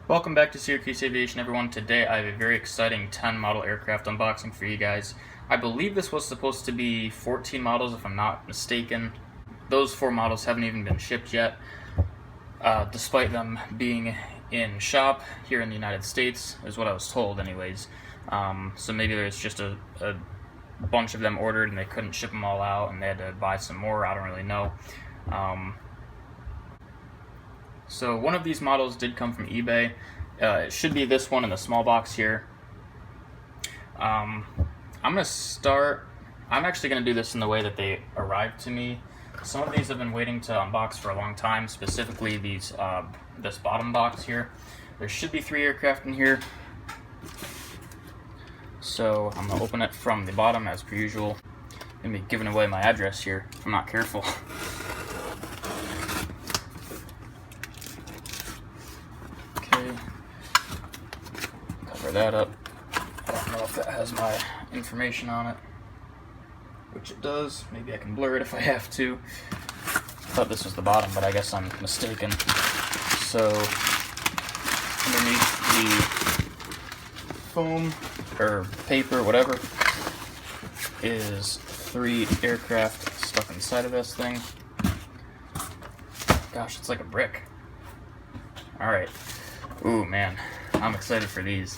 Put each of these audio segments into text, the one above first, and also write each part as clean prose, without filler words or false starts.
Welcome back to Syracuse Aviation, everyone. Today I have a very exciting 10 model aircraft unboxing for you guys. I believe this was supposed to be 14 models if I'm not mistaken. Those 4 models haven't even been shipped yet, despite them being in shop here in the United States, is what I was told anyways. So maybe there's just a bunch of them ordered and they couldn't ship them all out and they had to buy some more, I don't really know. So one of these models did come from eBay. It should be this one in the small box here. I'm actually going to do this in the way that they arrived to me. Some of these I've been waiting to unbox for a long time, specifically these this bottom box here. There should be 3 aircraft in here. So I'm going to open it from the bottom as per usual. I'm going to be giving away my address here if I'm not careful. Cover that up. I don't know if that has my information on it, which it does. Maybe I can blur it if I have to. I thought this was the bottom, but I guess I'm mistaken. So underneath the foam or paper, whatever, is 3 aircraft stuck inside of this thing. Gosh, it's like a brick. Alright. Ooh, man. I'm excited for these.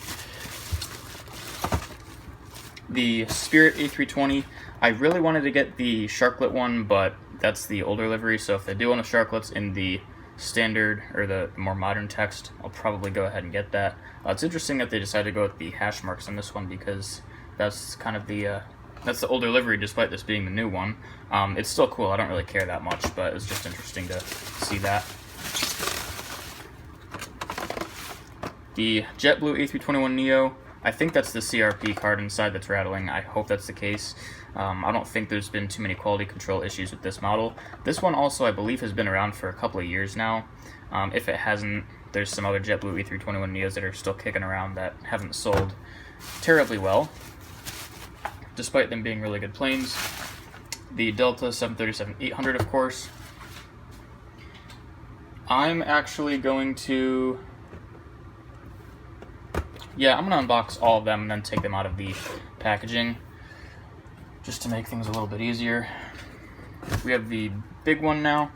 The Spirit A320, I really wanted to get the Sharklet one, but that's the older livery, so if they do want the Sharklets in the standard or the more modern text, I'll probably go ahead and get that. It's interesting that they decided to go with the hash marks on this one because that's kind of the that's the older livery despite this being the new one. It's still cool, I don't really care that much, but it's just interesting to see that. The JetBlue A321neo, I think that's the CRP card inside that's rattling. I hope that's the case. I don't think there's been too many quality control issues with this model. This one also, I believe, has been around for a couple of years now. If it hasn't, there's some other JetBlue A321neos that are still kicking around that haven't sold terribly well, despite them being really good planes. The Delta 737-800, of course. I'm actually going to... Yeah, I'm going to unbox all of them and then take them out of the packaging, just to make things a little bit easier. We have the big one now.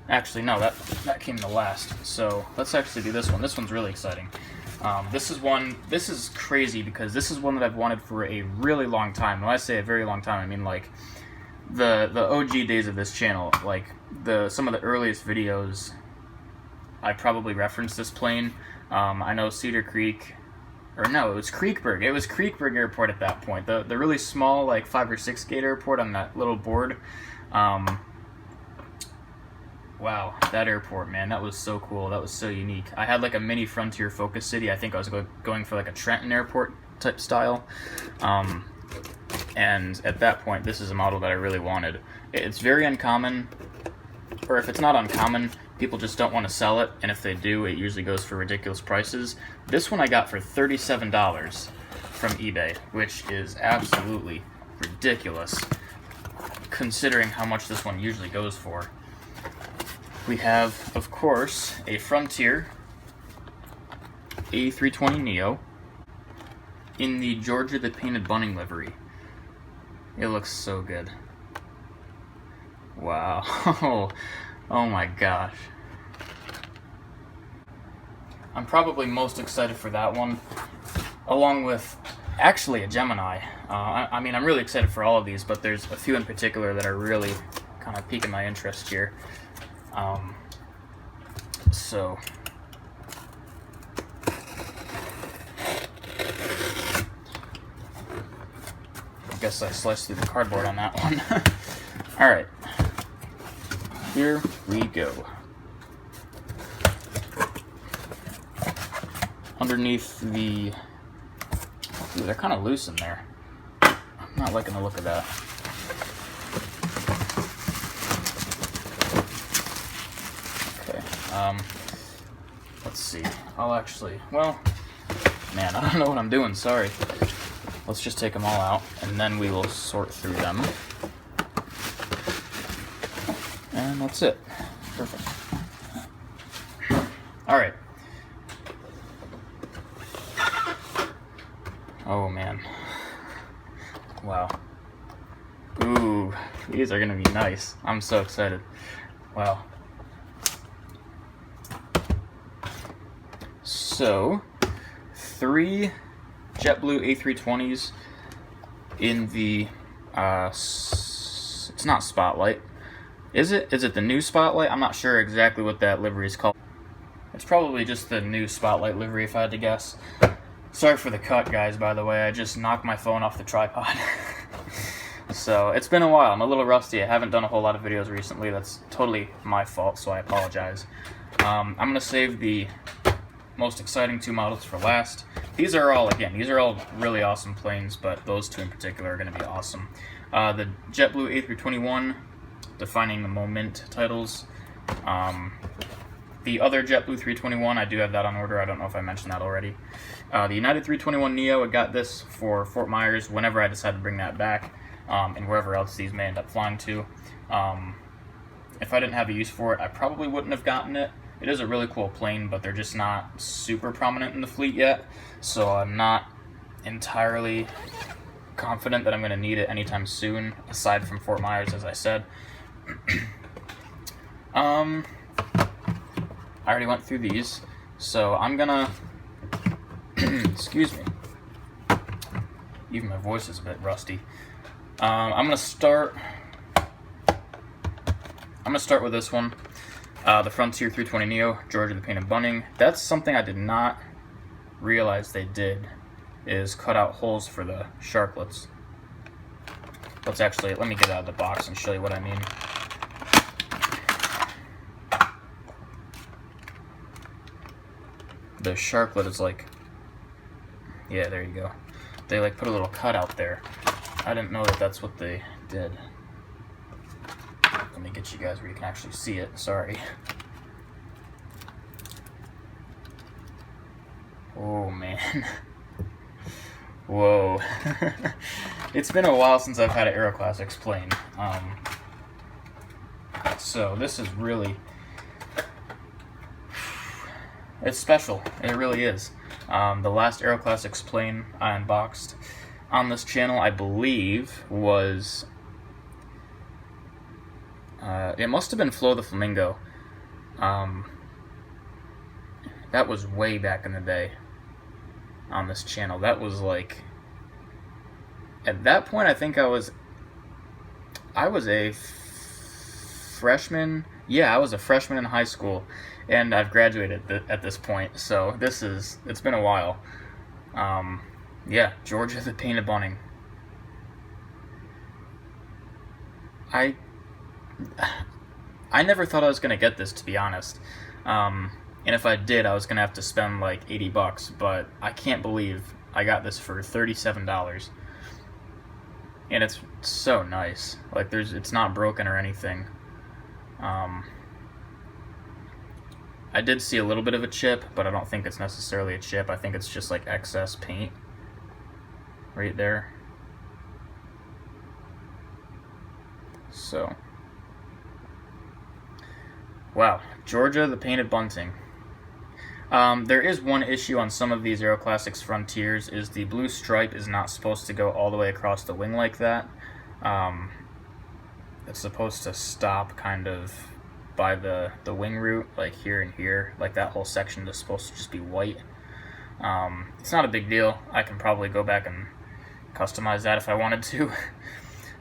Actually, no, that came to last. So let's actually do this one. This one's really exciting. This is crazy because this is one that I've wanted for a really long time. When I say a very long time, I mean like the OG days of this channel. Like some of the earliest videos, I probably referenced this plane. I know Cedar Creek. Or no, it was Creekburg. It was Creekburg Airport at that point. The really small, like 5 or 6 gate airport on that little board. Wow, that airport, man, that was so cool. That was so unique. I had like a mini Frontier Focus City. I think I was going for like a Trenton Airport type style. And at that point, this is a model that I really wanted. It's very uncommon, or if it's not uncommon, people just don't want to sell it, and if they do, it usually goes for ridiculous prices. This one I got for $37 from eBay, which is absolutely ridiculous, considering how much this one usually goes for. We have, of course, a Frontier A320neo in the Georgia the Painted Bunning livery. It looks so good. Wow. Oh my gosh. I'm probably most excited for that one, along with actually a Gemini. I mean, I'm really excited for all of these, but there's a few in particular that are really kind of piquing my interest here. So I guess I sliced through the cardboard on that one. Alright, here we go. Underneath the... Ooh, they're kind of loose in there. I'm not liking the look of that. Okay, let's see. I'll actually... Well, man, I don't know what I'm doing, sorry. Let's just take them all out, and then we will sort through them. And that's it. Perfect. Alright. Oh man. Wow. Ooh, these are gonna be nice. I'm so excited. Wow. So, 3 JetBlue A320s in the, it's not Spotlight. Is it? Is it the new Spotlight? I'm not sure exactly what that livery is called. It's probably just the new Spotlight livery if I had to guess. Sorry for the cut, guys, by the way. I just knocked my phone off the tripod. So, it's been a while. I'm a little rusty. I haven't done a whole lot of videos recently. That's totally my fault, so I apologize. I'm going to save the most exciting 2 models for last. These are all really awesome planes, but those 2 in particular are going to be awesome. The JetBlue A321, defining the moment titles. The other JetBlue 321, I do have that on order. I don't know if I mentioned that already. The United 321neo, I got this for Fort Myers whenever I decide to bring that back, and wherever else these may end up flying to. If I didn't have a use for it, I probably wouldn't have gotten it. It is a really cool plane, but they're just not super prominent in the fleet yet, so I'm not entirely confident that I'm going to need it anytime soon, aside from Fort Myers, as I said. I already went through these, so I'm gonna excuse me, even my voice is a bit rusty. I'm gonna start with this one, the Frontier 320neo, Georgia the Painted Bunting. That's something I did not realize they did, is cut out holes for the sharklets. Let me get out of the box and show you what I mean. The sharklet is like, yeah, there you go. They like put a little cut out there. I didn't know that that's what they did. Let me get you guys where you can actually see it. Sorry. Oh man. Whoa. It's been a while since I've had an Aeroclassics plane. So this is really, it's special. It really is. The last Aeroclassics plane I unboxed on this channel, I believe, was it must have been Flo the Flamingo. That was way back in the day on this channel. That was like, at that point I think I was a freshman. Yeah, I was a freshman in high school, and I've graduated at this point, so it's been a while. Yeah, Georgia the Painted Bunting. I never thought I was gonna get this, to be honest. And if I did, I was gonna have to spend like $80, but I can't believe I got this for $37. And it's so nice. Like, it's not broken or anything. I did see a little bit of a chip, but I don't think it's necessarily a chip. I think it's just like excess paint right there. So, wow, Georgia the Painted Bunting. There is one issue on some of these Aeroclassics Frontiers, is the blue stripe is not supposed to go all the way across the wing like that. It's supposed to stop kind of by the wing root, like here and here. Like that whole section is supposed to just be white. It's not a big deal. I can probably go back and customize that if I wanted to.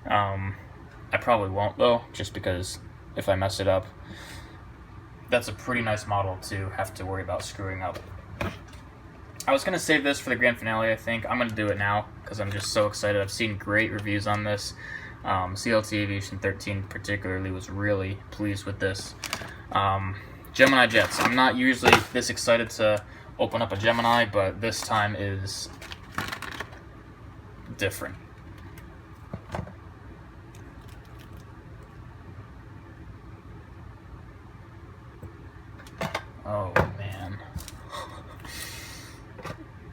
I probably won't though, just because if I mess it up, that's a pretty nice model to have to worry about screwing up. I was going to save this for the grand finale, I think. I'm going to do it now because I'm just so excited. I've seen great reviews on this. CLT Aviation 13 particularly was really pleased with this. Gemini jets. I'm not usually this excited to open up a Gemini, but this time is different. Oh man.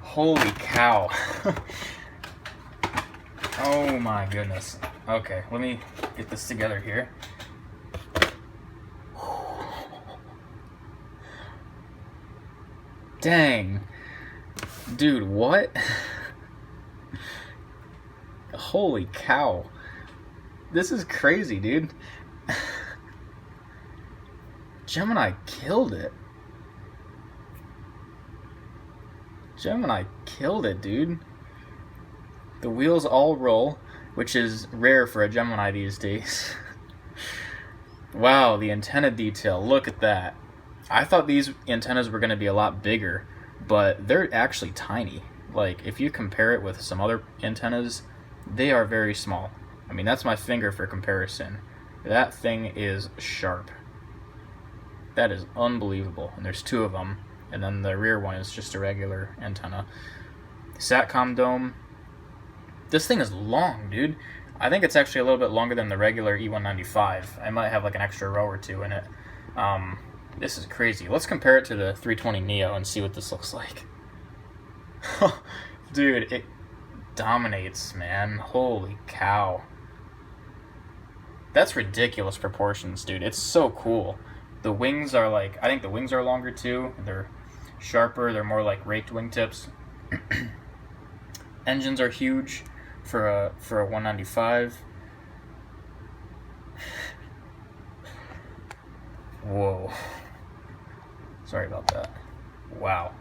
Holy cow. Oh my goodness. Okay, let me get this together here. Dang. Dude, what? Holy cow. This is crazy, dude. Gemini killed it. Gemini killed it, dude. The wheels all roll, which is rare for a Gemini these days. Wow, the antenna detail. Look at that. I thought these antennas were going to be a lot bigger, but they're actually tiny. Like, if you compare it with some other antennas, they are very small. I mean, that's my finger for comparison. That thing is sharp. That is unbelievable. And there's two of them. And then the rear one is just a regular antenna. Satcom dome. This thing is long, dude. I think it's actually a little bit longer than the regular E195. I might have like an extra row or two in it. This is crazy. Let's compare it to the 320 Neo and see what this looks like. Dude, it dominates, man. Holy cow. That's ridiculous proportions, dude. It's so cool. The wings are like, I think the wings are longer too. They're sharper. They're more like raked wingtips. Engines are huge for a 195. Whoa. Sorry about that. Wow.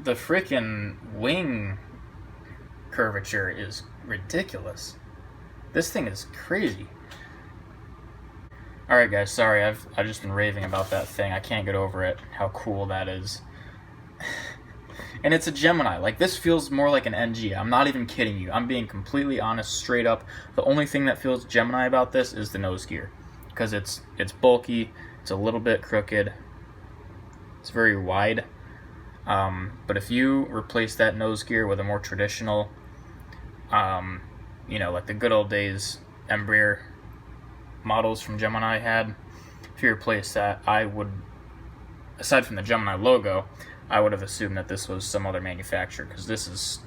The frickin' wing curvature is ridiculous. This thing is crazy. Alright guys, sorry, I've just been raving about that thing. I can't get over it, how cool that is. And it's a Gemini. Like, this feels more like an NG. I'm not even kidding you. I'm being completely honest, straight up. The only thing that feels Gemini about this is the nose gear. Because it's bulky, it's a little bit crooked, it's very wide. But if you replace that nose gear with a more traditional, you know, like the good old days Embraer models from Gemini had, if you replace that, I would, aside from the Gemini logo, I would have assumed that this was some other manufacturer, because this is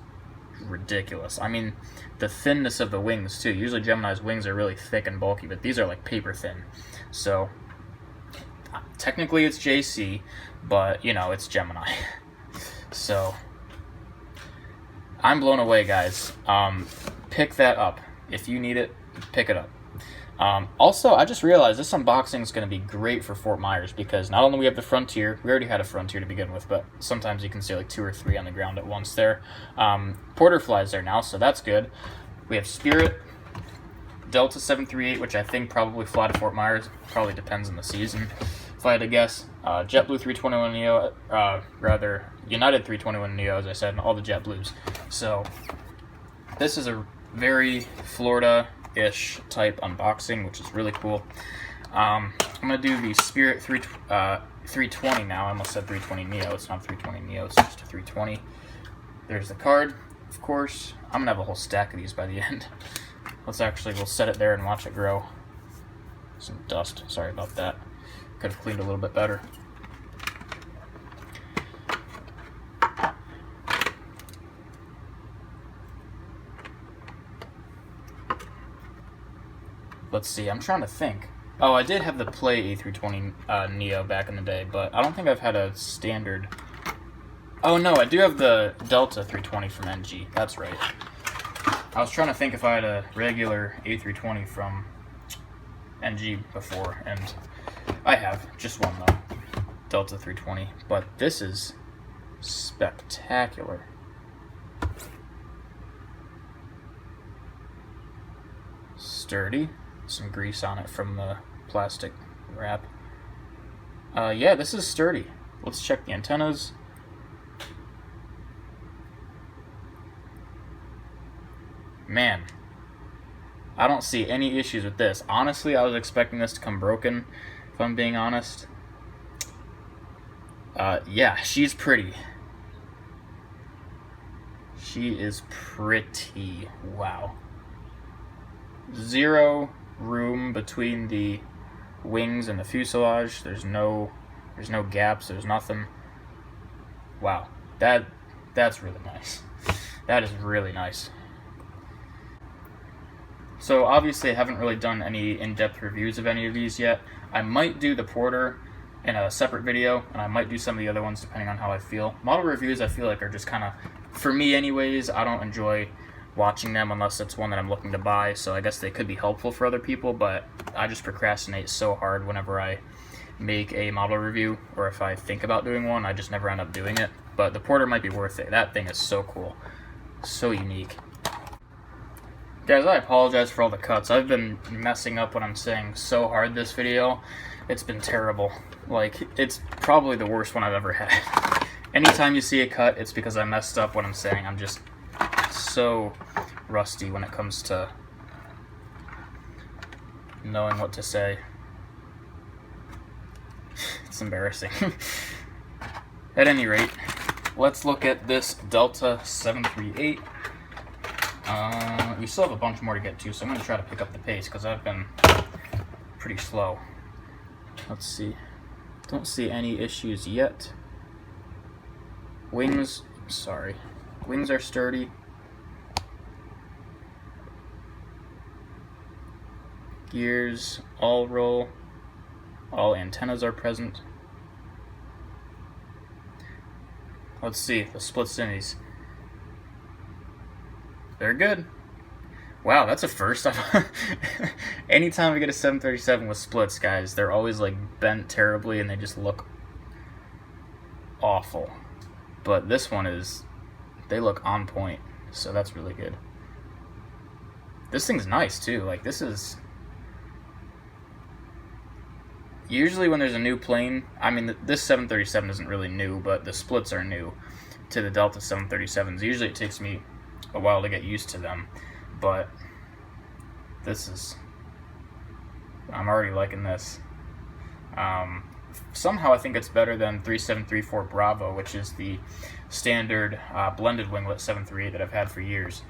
ridiculous. I mean, the thinness of the wings too. Usually Gemini's wings are really thick and bulky, but these are like paper thin. So technically it's JC, but you know, it's Gemini. So I'm blown away, guys. Pick that up. If you need it, pick it up. Also, I just realized this unboxing is going to be great for Fort Myers, because not only we have the Frontier, we already had a Frontier to begin with, but sometimes you can see like 2 or 3 on the ground at once there. Porter flies there now, so that's good. We have Spirit, Delta 738, which I think probably fly to Fort Myers. Probably depends on the season, if I had to guess. JetBlue 321 Neo, rather United 321 Neo, as I said, and all the JetBlues. So this is a very Florida-ish type unboxing, which is really cool. I'm going to do the Spirit 320 now. I almost said 320 Neo. It's not 320 Neo, it's just a 320. There's the card, of course. I'm going to have a whole stack of these by the end. We'll set it there and watch it grow. Some dust, sorry about that. Could have cleaned a little bit better. Let's see, I'm trying to think. Oh, I did have the Play A320 Neo back in the day, but I don't think I've had a standard. Oh no, I do have the Delta 320 from NG, that's right. I was trying to think if I had a regular A320 from NG before, and I have, just one though, Delta 320, but this is spectacular. Sturdy. Some grease on it from the plastic wrap. Yeah, this is sturdy. Let's check the antennas. Man, I don't see any issues with this. Honestly, I was expecting this to come broken, if I'm being honest. Yeah, she's pretty. She is pretty. Wow. Zero room between the wings and the fuselage. There's no gaps, there's nothing. Wow, that's really nice. That is really nice. So obviously I haven't really done any in-depth reviews of any of these yet. I might do the Porter in a separate video, and I might do some of the other ones depending on how I feel. Model reviews I feel like are just kind of for me anyways, I don't enjoy watching them unless it's one that I'm looking to buy, so I guess they could be helpful for other people, but I just procrastinate so hard whenever I make a model review, or if I think about doing one, I just never end up doing it. But the Porter might be worth it. That thing is so cool. So unique. Guys, I apologize for all the cuts. I've been messing up what I'm saying so hard this video. It's been terrible. Like, it's probably the worst one I've ever had. Anytime you see a cut, it's because I messed up what I'm saying. I'm just so rusty when it comes to knowing what to say. It's embarrassing. At any rate, let's look at this Delta 738. We still have a bunch more to get to, so I'm going to try to pick up the pace because I've been pretty slow. Let's see. Don't see any issues yet. Wings are sturdy. Gears all roll. All antennas are present. Let's see, the splits in these. They're good. Wow, that's a first. Anytime I get a 737 with splits, guys, they're always like bent terribly and they just look awful. But this one they look on point, so that's really good. This thing's nice too. Like, this is usually when there's a new plane, I mean, this 737 isn't really new, but the splits are new to the Delta 737s. Usually it takes me a while to get used to them, but I'm already liking this. Somehow I think it's better than 3734 Bravo, which is the standard blended winglet 738 that I've had for years.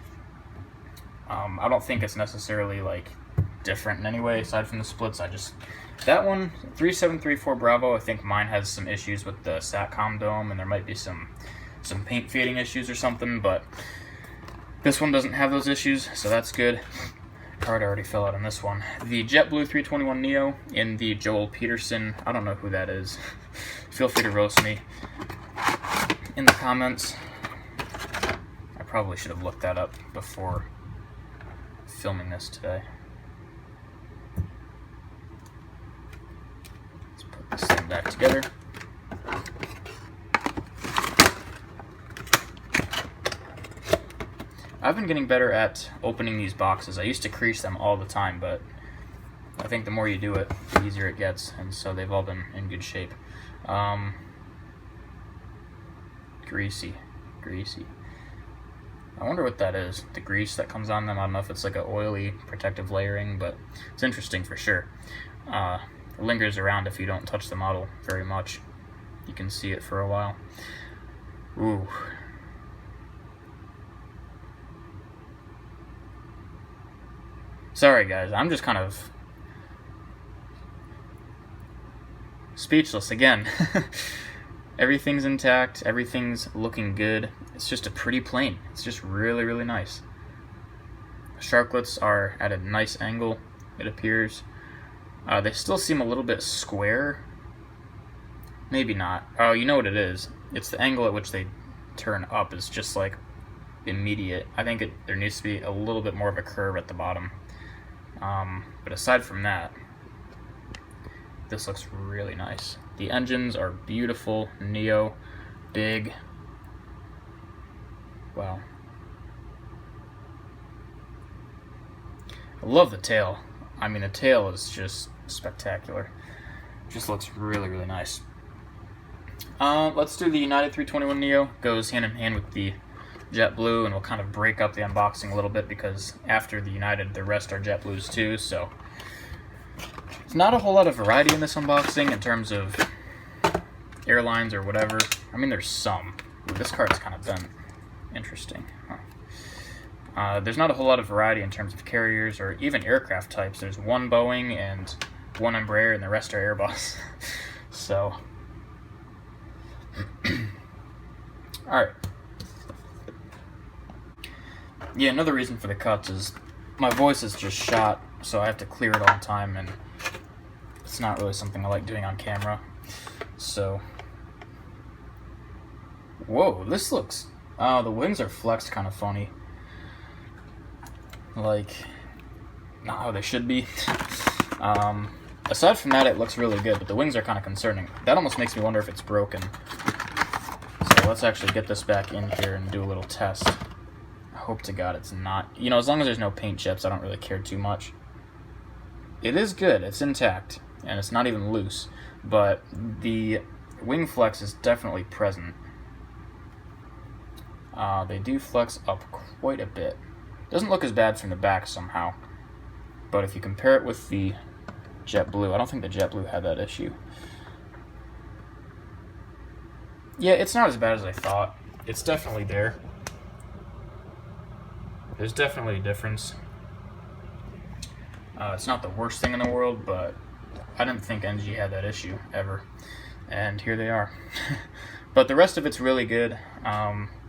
I don't think it's necessarily like different in any way aside from the splits. That one, 3734 Bravo, I think mine has some issues with the SATCOM dome, and there might be some paint fading issues or something, but this one doesn't have those issues, so that's good. Card already fell out on this one. The JetBlue 321neo in the Joel Peterson. I don't know who that is. Feel free to roast me in the comments. I probably should have looked that up before filming this today. Let's put this thing back together. I've been getting better at opening these boxes. I used to crease them all the time, but I think the more you do it, the easier it gets, and so they've all been in good shape. Greasy. I wonder what that is, the grease that comes on them. I don't know if it's like an oily protective layering, but it's interesting for sure. It lingers around if you don't touch the model very much. You can see it for a while. Ooh. Sorry guys, I'm just kind of speechless again. Everything's intact, everything's looking good. It's just a pretty plane. It's just really, really nice. The sharklets are at a nice angle, it appears. They still seem a little bit square. Maybe not. Oh, you know what it is. It's the angle at which they turn up is just like immediate. I think there needs to be a little bit more of a curve at the bottom. But aside from that, this looks really nice. The engines are beautiful, Neo, big. Wow. I love the tail. I mean, the tail is just spectacular. Just looks really, really nice. Let's do the United 321neo. Goes hand in hand with the JetBlue, and we'll kind of break up the unboxing a little bit because after the United, the rest are JetBlues too, so there's not a whole lot of variety in this unboxing in terms of airlines or whatever. I mean, there's some. Ooh, this card's kind of bent. Interesting. Huh. There's not a whole lot of variety in terms of carriers or even aircraft types. There's one Boeing and one Embraer, and the rest are Airbus. So, alright. Yeah, another reason for the cuts is my voice is just shot, so I have to clear it all the time, and it's not really something I like doing on camera. So, whoa, this looks The wings are flexed kind of funny. Like, not how they should be. Aside from that, it looks really good, but the wings are kind of concerning. That almost makes me wonder if it's broken. So let's actually get this back in here and do a little test. I hope to God it's not. You know, as long as there's no paint chips, I don't really care too much. It is good. It's intact, and it's not even loose. But the wing flex is definitely present. They do flex up quite a bit. Doesn't look as bad from the back somehow. But if you compare it with the JetBlue, I don't think the JetBlue had that issue. Yeah, it's not as bad as I thought. It's definitely there. There's definitely a difference. It's not the worst thing in the world, but I didn't think NG had that issue ever. And here they are. But the rest of it's really good.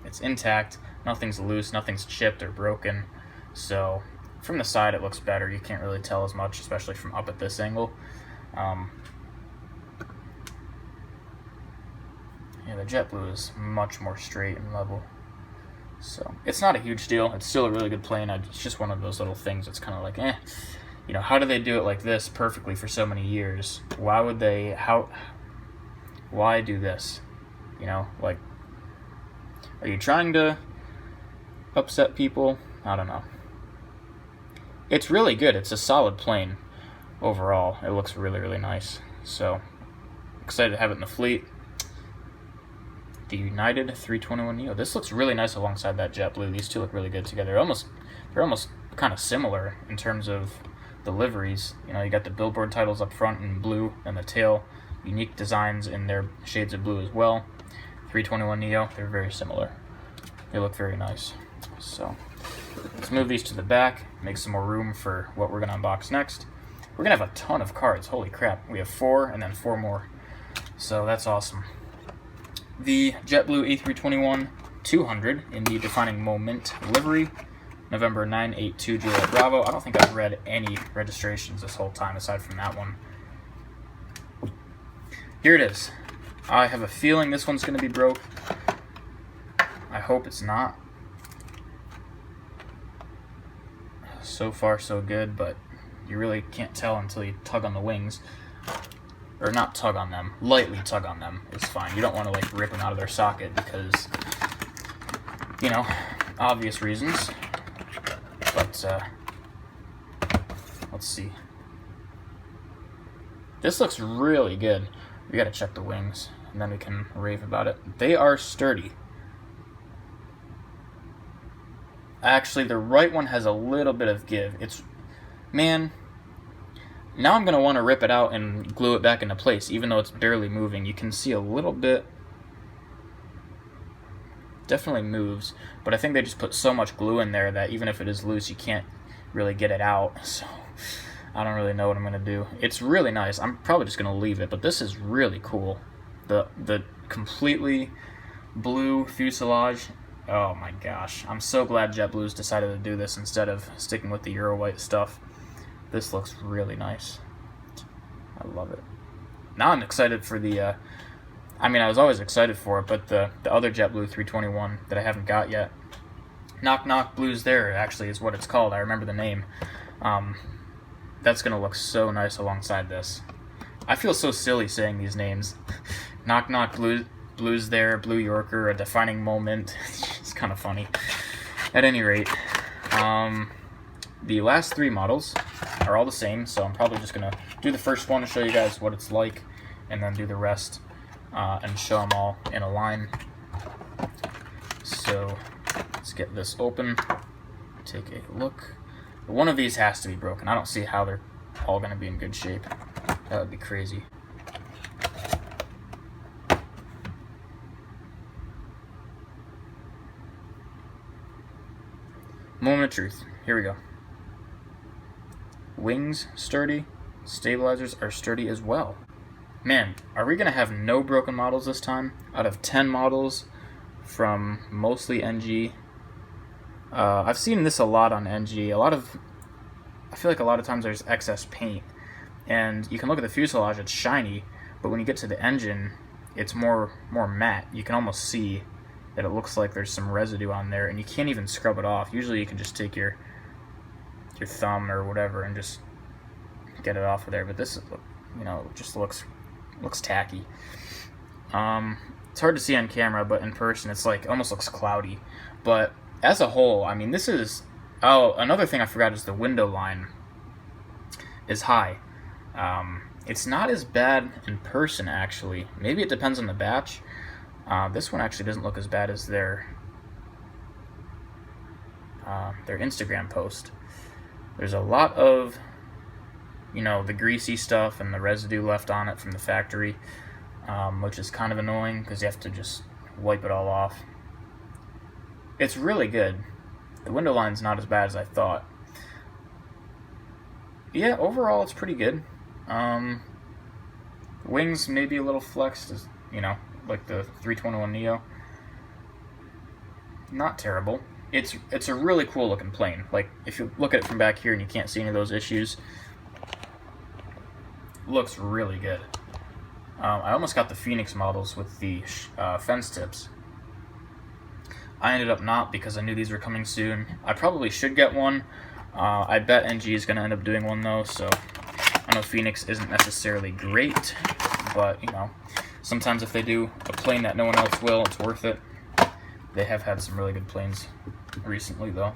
It's intact. Nothing's loose. Nothing's chipped or broken. So from the side, it looks better. You can't really tell as much, especially from up at this angle. Yeah, the JetBlue is much more straight and level. So it's not a huge deal. It's still a really good plane. It's just one of those little things that's kind of like, you know, how do they do it like this perfectly for so many years? Why would they, why do this? You know, like, are you trying to upset people? I don't know. It's really good. It's a solid plane overall. It looks really, really nice. So, excited to have it in the fleet. The United 321neo. This looks really nice alongside that JetBlue. These two look really good together. They're almost kind of similar in terms of the liveries. You know, you got the billboard titles up front in blue and the tail. Unique designs in their shades of blue as well. 321neo, they're very similar. They look very nice. So let's move these to the back, make some more room for what we're going to unbox next. We're going to have a ton of cards. Holy crap. We have 4 and then 4 more. So that's awesome. The JetBlue A321-200 in the Defining Moment livery, November 982 Juliet Bravo. I don't think I've read any registrations this whole time aside from that one. Here it is. I have a feeling this one's going to be broke. I hope it's not. So far so good, but you really can't tell until you tug on the wings. Or not tug on them, lightly tug on them is fine. You don't want to like rip them out of their socket because, you know, obvious reasons. But let's see. This looks really good. We gotta check the wings and then we can rave about it. They are sturdy. Actually, the right one has a little bit of give. Man, now I'm going to want to rip it out and glue it back into place, even though it's barely moving. You can see a little bit. Definitely moves, but I think they just put so much glue in there that even if it is loose, you can't really get it out. So I don't really know what I'm going to do. It's really nice. I'm probably just going to leave it, but this is really cool. The completely blue fuselage. Oh my gosh. I'm so glad JetBlue's decided to do this instead of sticking with the Euro white stuff. This looks really nice. I love it. Now I'm excited for the, I mean, I was always excited for it, but the other JetBlue 321 that I haven't got yet. Knock Knock Blues There actually is what it's called. I remember the name. That's going to look so nice alongside this. I feel so silly saying these names. Knock Knock Blues There, Blue Yorker, A Defining Moment. It's kind of funny. At any rate, the last 3 models are all the same, so I'm probably just going to do the first one to show you guys what it's like, and then do the rest and show them all in a line. So let's get this open, take a look. One of these has to be broken. I don't see how they're all going to be in good shape. That would be crazy. Moment of truth. Here we go. Wings sturdy. Stabilizers are sturdy as well. Man, are we going to have no broken models this time? Out of 10 models from mostly NG. I've seen this a lot on NG. I feel like a lot of times there's excess paint. And you can look at the fuselage, it's shiny. But when you get to the engine, it's more matte. You can almost see that it looks like there's some residue on there, and you can't even scrub it off. Usually you can just take your thumb or whatever and just get it off of there, but this is, you know, just looks tacky. It's hard to see on camera, but in person it's like almost looks cloudy. But as a whole, I mean, this is, oh, another thing I forgot is the window line is high. It's not as bad in person, actually. Maybe it depends on the batch. This one actually doesn't look as bad as their Instagram post. There's a lot of, you know, the greasy stuff and the residue left on it from the factory, which is kind of annoying because you have to just wipe it all off. It's really good. The window line's not as bad as I thought. Yeah, overall it's pretty good. Wings maybe a little flexed, as, you know, like the 321 Neo. Not terrible. It's a really cool looking plane. Like, if you look at it from back here and you can't see any of those issues, looks really good. I almost got the Phoenix models with the fence tips. I ended up not because I knew these were coming soon. I probably should get one. I bet NG is going to end up doing one though, so I know Phoenix isn't necessarily great, but, you know, sometimes if they do a plane that no one else will, it's worth it. They have had some really good planes recently, though.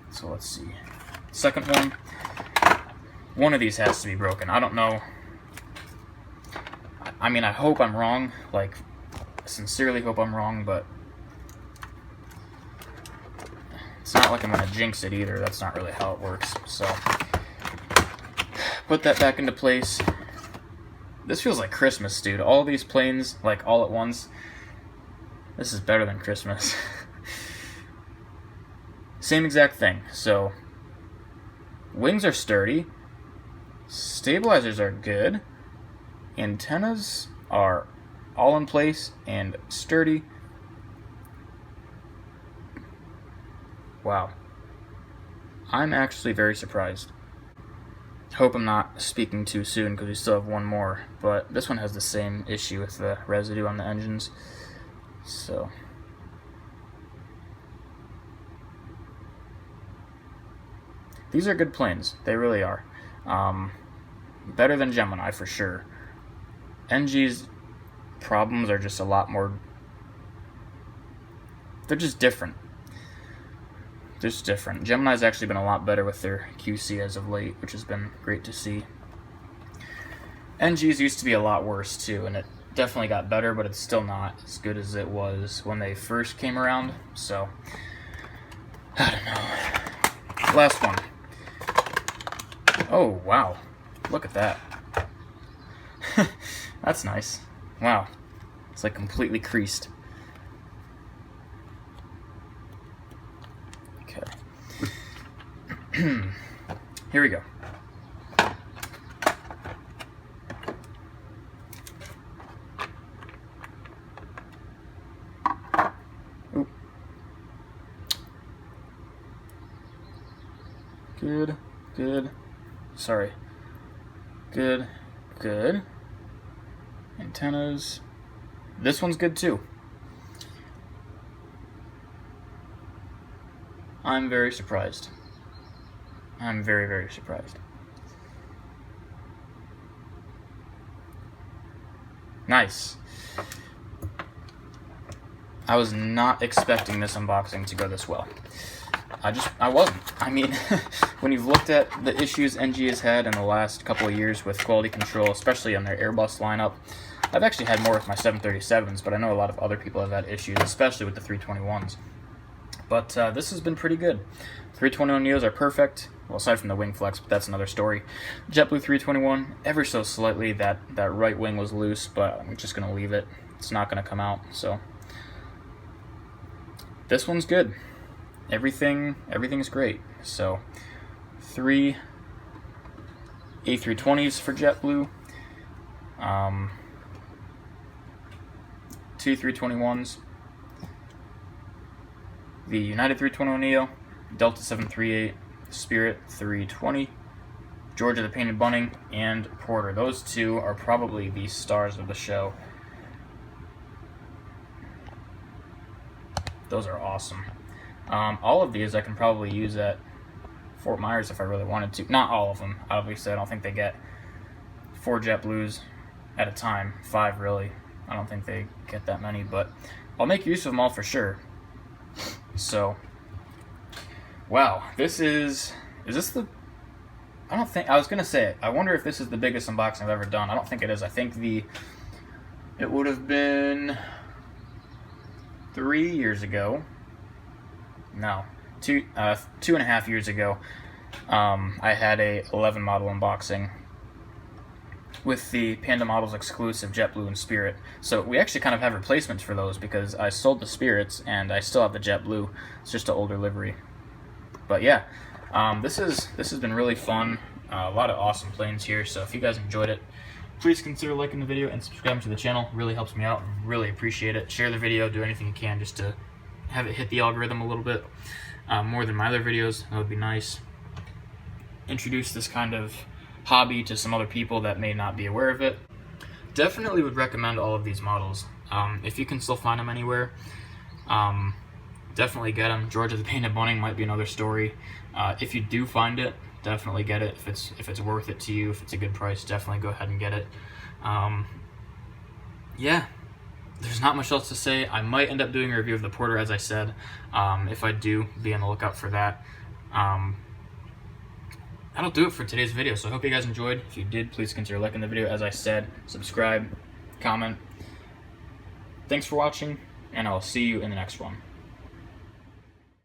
So let's see. Second one of these has to be broken. I don't know. I mean, I hope I'm wrong. Like, sincerely hope I'm wrong, but it's not like I'm going to jinx it either. That's not really how it works. So, put that back into place. This feels like Christmas, dude. All these planes, like, all at once. This is better than Christmas. Same exact thing. So, wings are sturdy. Stabilizers are good. Antennas are all in place and sturdy. Wow. I'm actually very surprised. Hope I'm not speaking too soon because we still have one more, but this one has the same issue with the residue on the engines. So, these are good planes. They really are. Better than Gemini for sure. NG's problems are just a lot more. They're just different. Just different. Gemini's actually been a lot better with their QC as of late, which has been great to see. NG's used to be a lot worse too, and it definitely got better, but it's still not as good as it was when they first came around. So, I don't know. Last one. Oh, wow. Look at that. That's nice. Wow. It's like completely creased. Okay. Here we go. Oop. Good, good. Sorry. Good, good. Antennas. This one's good too. I'm very surprised. I'm very, very surprised. Nice. I was not expecting this unboxing to go this well. I wasn't. I mean, when you've looked at the issues NG has had in the last couple of years with quality control, especially on their Airbus lineup, I've actually had more with my 737s, but I know a lot of other people have had issues, especially with the 321s. But this has been pretty good. 321 Neos are perfect, well, aside from the wing flex, but that's another story. JetBlue 321, ever so slightly, that right wing was loose, but I'm just going to leave it. It's not going to come out, so. This one's good. Everything's great. So, 3 A320s for JetBlue, 2 321s, the United 321 Neo, Delta 738, Spirit 320, Georgia the Painted Bunting, and Porter. Those two are probably the stars of the show. Those are awesome. All of these I can probably use at Fort Myers if I really wanted to. Not all of them, obviously. I don't think they get 4 JetBlues at a time. 5 really. I don't think they get that many, but I'll make use of them all for sure. So, wow, this is this the, I don't think, I was going to say it. I wonder if this is the biggest unboxing I've ever done. I don't think it is. I think it would have been 3 years ago. No, 2.5 years ago. I had a 11 model unboxing with the Panda Models exclusive JetBlue and Spirit. So we actually kind of have replacements for those because I sold the Spirits and I still have the JetBlue. It's just an older livery. But yeah, this has been really fun. A lot of awesome planes here. So if you guys enjoyed it, please consider liking the video and subscribing to the channel. It really helps me out. Really appreciate it. Share the video. Do anything you can just to have it hit the algorithm a little bit more than my other videos. That would be nice. Introduce this kind of hobby to some other people that may not be aware of it. Definitely would recommend all of these models. If you can still find them anywhere, definitely get them. Georgia the Painted Bunny might be another story. If you do find it, definitely get it. If it's worth it to you, if it's a good price, definitely go ahead and get it. Yeah, there's not much else to say. I might end up doing a review of the Porter, as I said. If I do, be on the lookout for that. That'll do it for today's video, so I hope you guys enjoyed. If you did, please consider liking the video. As I said, subscribe, comment. Thanks for watching, and I'll see you in the next one.